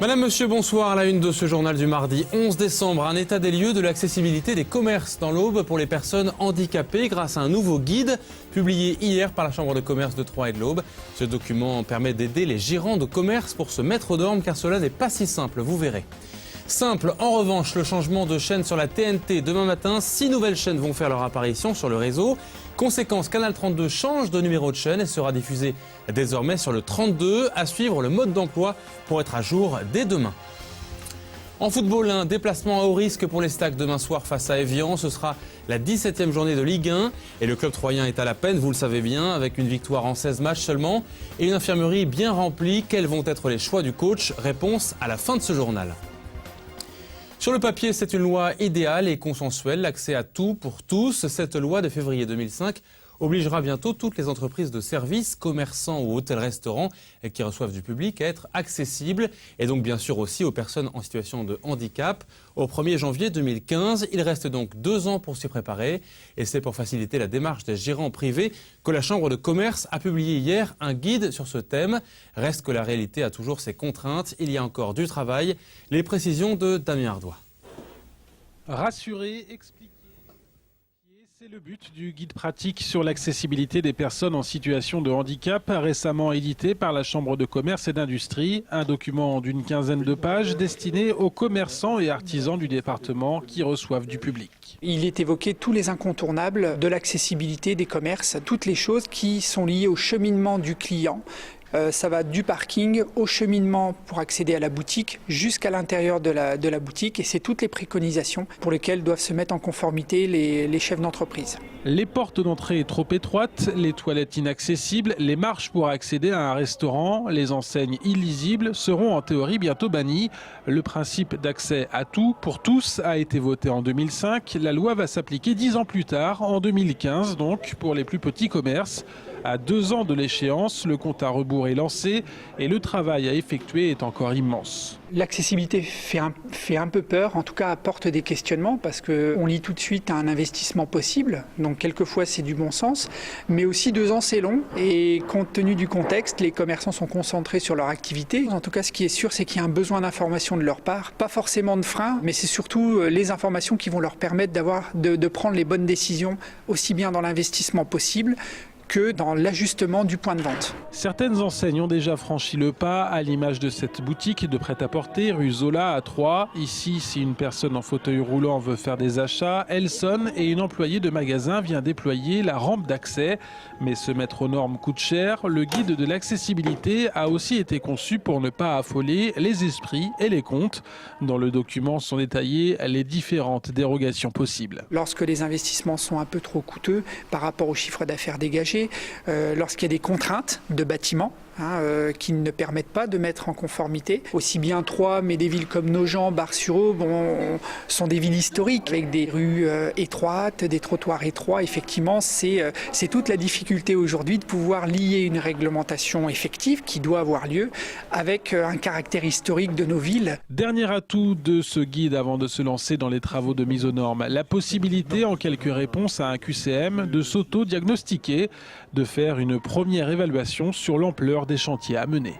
Madame, monsieur, bonsoir. À la une de ce journal du mardi 11 décembre, un état des lieux de l'accessibilité des commerces dans l'Aube pour les personnes handicapées grâce à un nouveau guide publié hier par la Chambre de commerce de Troyes et de l'Aube. Ce document permet d'aider les gérants de commerce pour se mettre aux normes car cela n'est pas si simple, vous verrez. Simple, en revanche, le changement de chaîne sur la TNT. Demain matin, 6 nouvelles chaînes vont faire leur apparition sur le réseau. Conséquence, Canal 32 change de numéro de chaîne et sera diffusé désormais sur le 32. À suivre le mode d'emploi pour être à jour dès demain. En football, un déplacement à haut risque pour les Stacks demain soir face à Évian. Ce sera la 17e journée de Ligue 1 et le club troyen est à la peine, vous le savez bien, avec une victoire en 16 matchs seulement et une infirmerie bien remplie. Quels vont être les choix du coach? Réponse à la fin de ce journal. Sur le papier, c'est une loi idéale et consensuelle, l'accès à tout pour tous. Cette loi de février 2005 obligera bientôt toutes les entreprises de services, commerçants ou hôtels-restaurants qui reçoivent du public à être accessibles et donc bien sûr aussi aux personnes en situation de handicap. Au 1er janvier 2015, il reste donc 2 ans pour s'y préparer et c'est pour faciliter la démarche des gérants privés que la Chambre de commerce a publié hier un guide sur ce thème. Reste que la réalité a toujours ses contraintes, il y a encore du travail. Les précisions de Damien Ardois. Rassurer, expliquer, c'est le but du guide pratique sur l'accessibilité des personnes en situation de handicap, récemment édité par la Chambre de commerce et d'industrie. Un document d'une quinzaine de pages destiné aux commerçants et artisans du département qui reçoivent du public. Il est évoqué tous les incontournables de l'accessibilité des commerces, toutes les choses qui sont liées au cheminement du client. Ça va du parking au cheminement pour accéder à la boutique jusqu'à l'intérieur de la boutique et c'est toutes les préconisations pour lesquelles doivent se mettre en conformité les chefs d'entreprise. Les portes d'entrée trop étroites, les toilettes inaccessibles, les marches pour accéder à un restaurant, les enseignes illisibles seront en théorie bientôt bannies. Le principe d'accès à tout pour tous a été voté en 2005. La loi va s'appliquer 10 ans plus tard, en 2015 donc, pour les plus petits commerces. À 2 ans de l'échéance, le compte à rebours est lancé et le travail à effectuer est encore immense. L'accessibilité fait un peu peur, en tout cas apporte des questionnements parce qu'on lit tout de suite à un investissement possible, donc quelquefois c'est du bon sens, mais aussi 2 ans c'est long et compte tenu du contexte, les commerçants sont concentrés sur leur activité. En tout cas ce qui est sûr c'est qu'il y a un besoin d'information de leur part, pas forcément de frein, mais c'est surtout les informations qui vont leur permettre de prendre les bonnes décisions aussi bien dans l'investissement possible que dans l'ajustement du point de vente. Certaines enseignes ont déjà franchi le pas, à l'image de cette boutique de prêt-à-porter rue Zola à Troyes. Ici, si une personne en fauteuil roulant veut faire des achats, elle sonne et une employée de magasin vient déployer la rampe d'accès. Mais se mettre aux normes coûte cher. Le guide de l'accessibilité a aussi été conçu pour ne pas affoler les esprits et les comptes. Dans le document sont détaillées les différentes dérogations possibles. Lorsque les investissements sont un peu trop coûteux par rapport au chiffre d'affaires dégagé, lorsqu'il y a des contraintes de bâtiments qui ne permettent pas de mettre en conformité. Aussi bien Troyes, mais des villes comme Nogent, Bar-sur-Aube sont des villes historiques avec des rues étroites, des trottoirs étroits. Effectivement, c'est toute la difficulté aujourd'hui de pouvoir lier une réglementation effective qui doit avoir lieu avec un caractère historique de nos villes. Dernier atout de ce guide avant de se lancer dans les travaux de mise aux normes, la possibilité en quelques réponses à un QCM de s'auto-diagnostiquer, de faire une première évaluation sur l'ampleur des chantiers à mener.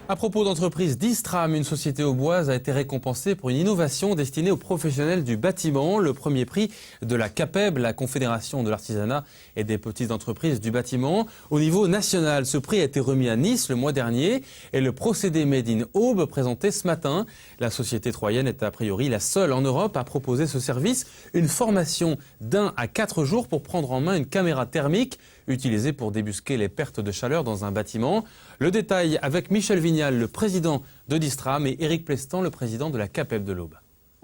À propos d'entreprise, Distram, une société auboise, a été récompensée pour une innovation destinée aux professionnels du bâtiment. Le premier prix de la CAPEB, la Confédération de l'artisanat et des petites entreprises du bâtiment. Au niveau national, ce prix a été remis à Nice le mois dernier et le procédé Made in Aube présenté ce matin. La société troyenne est a priori la seule en Europe à proposer ce service. Une formation d'1 à 4 jours pour prendre en main une caméra thermique utilisée pour débusquer les pertes de chaleur dans un bâtiment. Le détail avec Michel Vignal, le président de Distram, et Éric Plestan, le président de la CAPEB de l'Aube.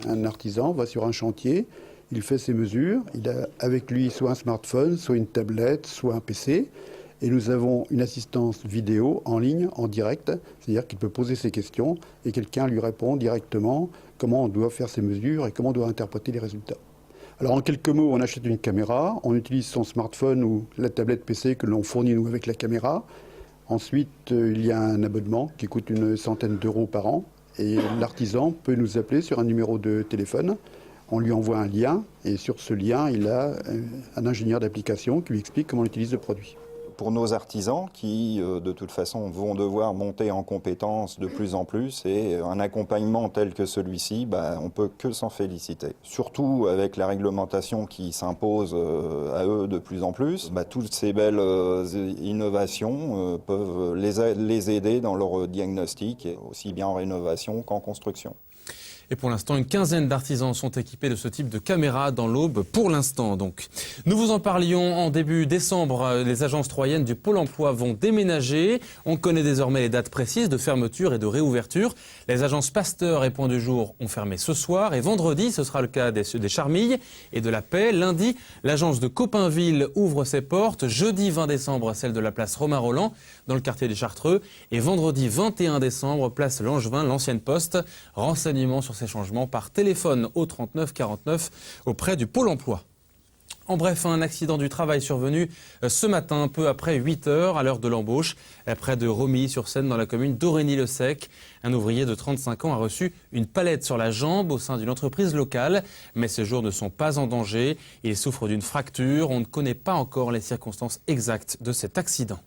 Un artisan va sur un chantier, il fait ses mesures, il a avec lui soit un smartphone, soit une tablette, soit un PC. Et nous avons une assistance vidéo en ligne, en direct, c'est-à-dire qu'il peut poser ses questions et quelqu'un lui répond directement comment on doit faire ses mesures et comment on doit interpréter les résultats. Alors en quelques mots, on achète une caméra, on utilise son smartphone ou la tablette PC que l'on fournit nous avec la caméra. Ensuite, il y a un abonnement qui coûte une centaine d'euros par an et l'artisan peut nous appeler sur un numéro de téléphone. On lui envoie un lien et sur ce lien, il a un ingénieur d'application qui lui explique comment on utilise le produit. pour nos artisans qui, de toute façon, vont devoir monter en compétences de plus en plus, et un accompagnement tel que celui-ci, on ne peut que s'en féliciter. Surtout avec la réglementation qui s'impose à eux de plus en plus, toutes ces belles innovations peuvent les aider dans leur diagnostic, aussi bien en rénovation qu'en construction. Et pour l'instant, une quinzaine d'artisans sont équipés de ce type de caméra dans l'Aube, pour l'instant donc. Nous vous en parlions en début décembre, les agences troyennes du Pôle emploi vont déménager. On connaît désormais les dates précises de fermeture et de réouverture. Les agences Pasteur et Point du Jour ont fermé ce soir, et vendredi, ce sera le cas des Charmilles et de la Paix. Lundi, l'agence de Copainville ouvre ses portes. Jeudi 20 décembre, celle de la place Romain-Rolland dans le quartier des Chartreux. Et vendredi 21 décembre, place Langevin, l'ancienne poste. Renseignements sur ces changements par téléphone au 39 49 auprès du Pôle emploi. En bref, un accident du travail survenu ce matin, peu après 8 heures, à l'heure de l'embauche, près de Romilly-sur-Seine, dans la commune d'Aurigny-le-Sec. Un ouvrier de 35 ans a reçu une palette sur la jambe au sein d'une entreprise locale. Mais ses jours ne sont pas en danger. Il souffre d'une fracture. On ne connaît pas encore les circonstances exactes de cet accident.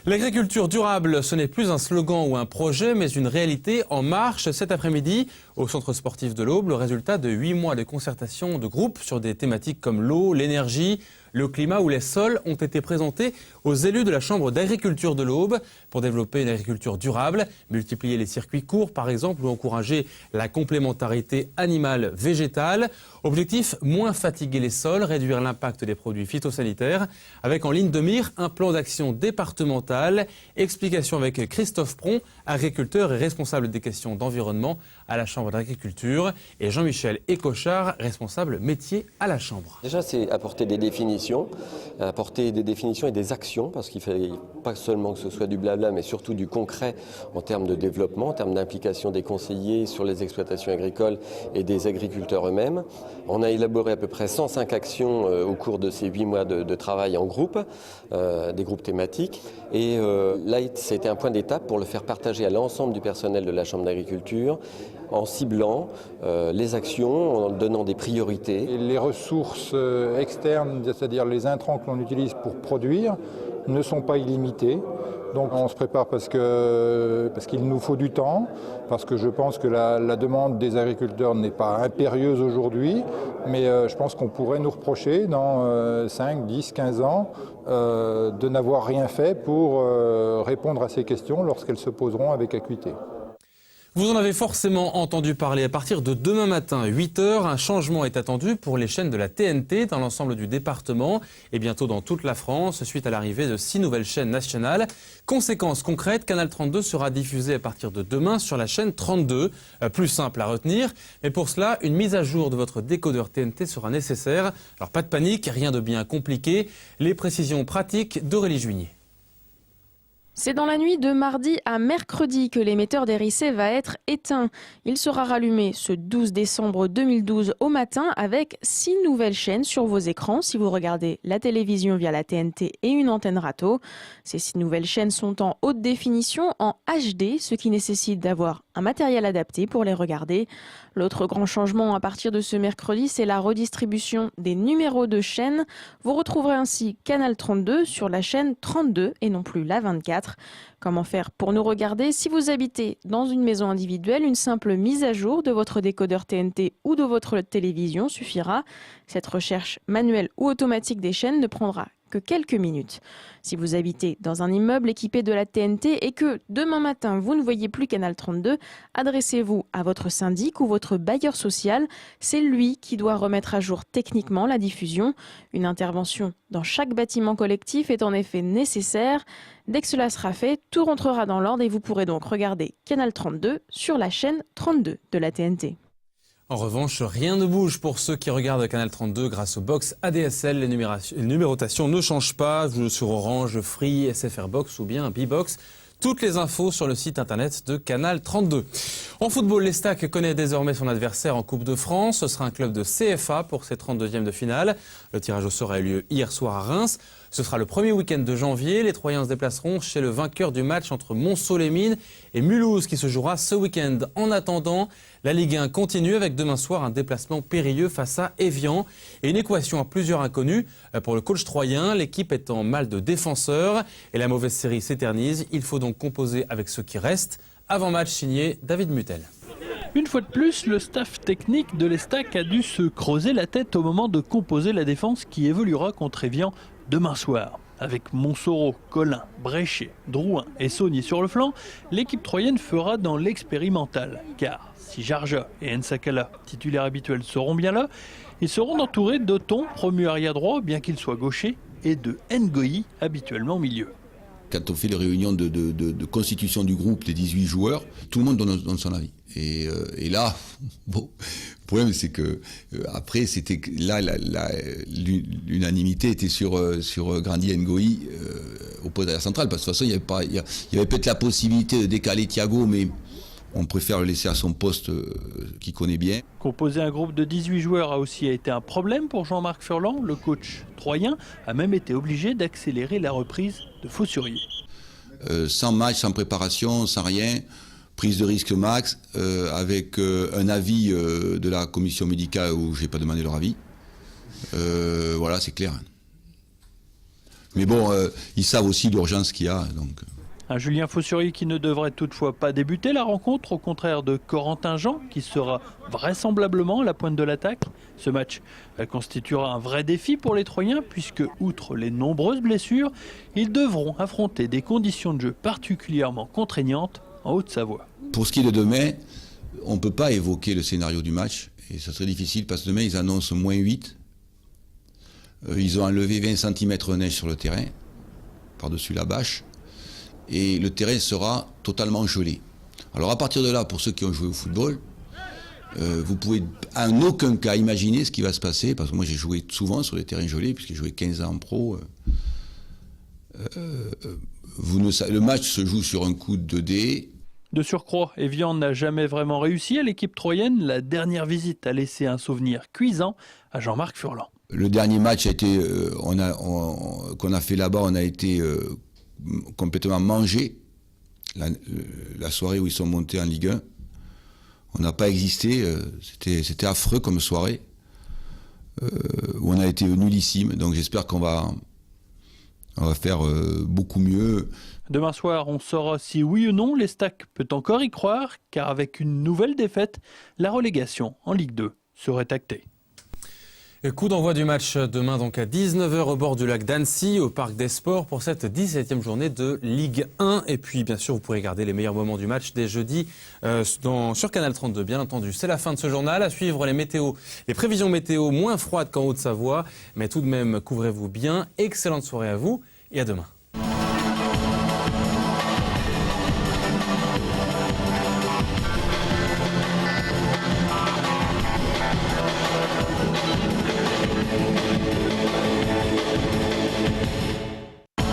L'agriculture durable, ce n'est plus un slogan ou un projet, mais une réalité en marche cet après-midi au centre sportif de l'Aube. Le résultat de 8 mois de concertation de groupe sur des thématiques comme l'eau, l'énergie, le climat ou les sols ont été présentés aux élus de la Chambre d'agriculture de l'Aube pour développer une agriculture durable, multiplier les circuits courts par exemple ou encourager la complémentarité animale-végétale. Objectif, moins fatiguer les sols, réduire l'impact des produits phytosanitaires avec en ligne de mire un plan d'action départemental. Explication avec Christophe Pron, agriculteur et responsable des questions d'environnement à la Chambre d'agriculture, et Jean-Michel Écochard, responsable métier à la Chambre. Déjà, c'est apporter des définitions et des actions, parce qu'il ne fallait pas seulement que ce soit du blabla, mais surtout du concret en termes de développement, en termes d'implication des conseillers sur les exploitations agricoles et des agriculteurs eux-mêmes. On a élaboré à peu près 105 actions au cours de ces 8 mois de travail en groupe, des groupes thématiques. Et là, c'était un point d'étape pour le faire partager à l'ensemble du personnel de la Chambre d'agriculture, en ciblant les actions, en donnant des priorités. Et les ressources externes, c'est-à-dire les intrants que l'on utilise pour produire, ne sont pas illimités. Donc on se prépare parce qu'il nous faut du temps, parce que je pense que la demande des agriculteurs n'est pas impérieuse aujourd'hui, mais je pense qu'on pourrait nous reprocher dans 5, 10, 15 ans de n'avoir rien fait pour répondre à ces questions lorsqu'elles se poseront avec acuité. Vous en avez forcément entendu parler. À partir de demain matin, 8 h, un changement est attendu pour les chaînes de la TNT dans l'ensemble du département et bientôt dans toute la France suite à l'arrivée de 6 nouvelles chaînes nationales. Conséquence concrète, Canal 32 sera diffusé à partir de demain sur la chaîne 32. Plus simple à retenir, mais pour cela, une mise à jour de votre décodeur TNT sera nécessaire. Alors pas de panique, rien de bien compliqué. Les précisions pratiques d'Aurélie Juigné. C'est dans la nuit de mardi à mercredi que l'émetteur d'RIC va être éteint. Il sera rallumé ce 12 décembre 2012 au matin avec 6 nouvelles chaînes sur vos écrans si vous regardez la télévision via la TNT et une antenne râteau. Ces 6 nouvelles chaînes sont en haute définition, en HD, ce qui nécessite d'avoir un matériel adapté pour les regarder. L'autre grand changement à partir de ce mercredi, c'est la redistribution des numéros de chaîne. Vous retrouverez ainsi Canal 32 sur la chaîne 32 et non plus la 24. Comment faire pour nous regarder? Si vous habitez dans une maison individuelle, une simple mise à jour de votre décodeur TNT ou de votre télévision suffira. Cette recherche manuelle ou automatique des chaînes ne prendra que quelques minutes. Si vous habitez dans un immeuble équipé de la TNT et que demain matin vous ne voyez plus Canal 32, adressez-vous à votre syndic ou votre bailleur social. C'est lui qui doit remettre à jour techniquement la diffusion. Une intervention dans chaque bâtiment collectif est en effet nécessaire. Dès que cela sera fait, tout rentrera dans l'ordre et vous pourrez donc regarder Canal 32 sur la chaîne 32 de la TNT. En revanche, rien ne bouge pour ceux qui regardent Canal 32 grâce au box ADSL. Les numérotations ne changent pas sur Orange, Free, SFR Box ou bien B-Box. Toutes les infos sur le site internet de Canal 32. En football, l'Estac connaît désormais son adversaire en Coupe de France. Ce sera un club de CFA pour ses 32e de finale. Le tirage au sort a eu lieu hier soir à Reims. Ce sera le premier week-end de janvier. Les Troyens se déplaceront chez le vainqueur du match entre Montceau-les-Mines et Mulhouse qui se jouera ce week-end. En attendant, la Ligue 1 continue avec demain soir un déplacement périlleux face à Évian et une équation à plusieurs inconnus pour le coach troyen. L'équipe est en mal de défenseurs et la mauvaise série s'éternise. Il faut donc composer avec ceux qui restent. Avant-match signé David Mutel. Une fois de plus, le staff technique de l'Estac a dû se creuser la tête au moment de composer la défense qui évoluera contre Évian demain soir. Avec Monsoreau, Collin, Bréchet, Drouin et Saunier sur le flanc, l'équipe troyenne fera dans l'expérimental. Car si Jarja et Nsakala, titulaires habituels, seront bien là, ils seront entourés d'Othon, promu arrière droit, bien qu'il soit gaucher, et de Ngoï, habituellement milieu. Quand on fait les réunions de constitution du groupe des 18 joueurs, tout le monde donne son avis. Et là, bon, le problème c'est que après c'était là l'unanimité était sur Grandi Ngoï au poste d'arrière central, parce que de toute façon il y avait peut-être la possibilité de décaler Thiago, mais on préfère le laisser à son poste qu'il connaît bien. Composer un groupe de 18 joueurs a aussi été un problème pour Jean-Marc Furlan. Le coach troyen a même été obligé d'accélérer la reprise de Faussurier. Sans match, sans préparation, sans rien, prise de risque max, avec un avis de la commission médicale où je n'ai pas demandé leur avis. Voilà, c'est clair. Mais bon, ils savent aussi l'urgence qu'il y a. Donc. Un Julien Faussurier qui ne devrait toutefois pas débuter la rencontre, au contraire de Corentin Jean, qui sera vraisemblablement à la pointe de l'attaque. Ce match constituera un vrai défi pour les Troyens, puisque, outre les nombreuses blessures, ils devront affronter des conditions de jeu particulièrement contraignantes en Haute-Savoie. Pour ce qui est de demain, on ne peut pas évoquer le scénario du match, et ça serait difficile, parce que demain, ils annoncent -8. Ils ont enlevé 20 cm de neige sur le terrain, par-dessus la bâche. Et le terrain sera totalement gelé. Alors à partir de là, pour ceux qui ont joué au football, vous pouvez en aucun cas imaginer ce qui va se passer, parce que moi j'ai joué souvent sur les terrains gelés, puisque j'ai joué 15 ans en pro. Le match se joue sur un coup de dés. De surcroît, Évian n'a jamais vraiment réussi à l'équipe troyenne. La dernière visite a laissé un souvenir cuisant à Jean-Marc Furlan. Le dernier match a été, qu'on a fait là-bas, on a été complètement mangé. La soirée où ils sont montés en Ligue 1, on n'a pas existé. C'était affreux comme soirée, où on a été nullissime. Donc j'espère qu'on va faire beaucoup mieux. Demain soir, on saura si oui ou non l'Estac peut encore y croire, car avec une nouvelle défaite, la relégation en Ligue 2 serait actée. Coup d'envoi du match demain donc à 19h au bord du lac d'Annecy, au Parc des Sports, pour cette 17e journée de Ligue 1. Et puis bien sûr, vous pourrez regarder les meilleurs moments du match dès jeudi sur Canal 32, bien entendu. C'est la fin de ce journal. À suivre les prévisions météo moins froides qu'en Haute-Savoie. Mais tout de même, couvrez-vous bien. Excellente soirée à vous et à demain.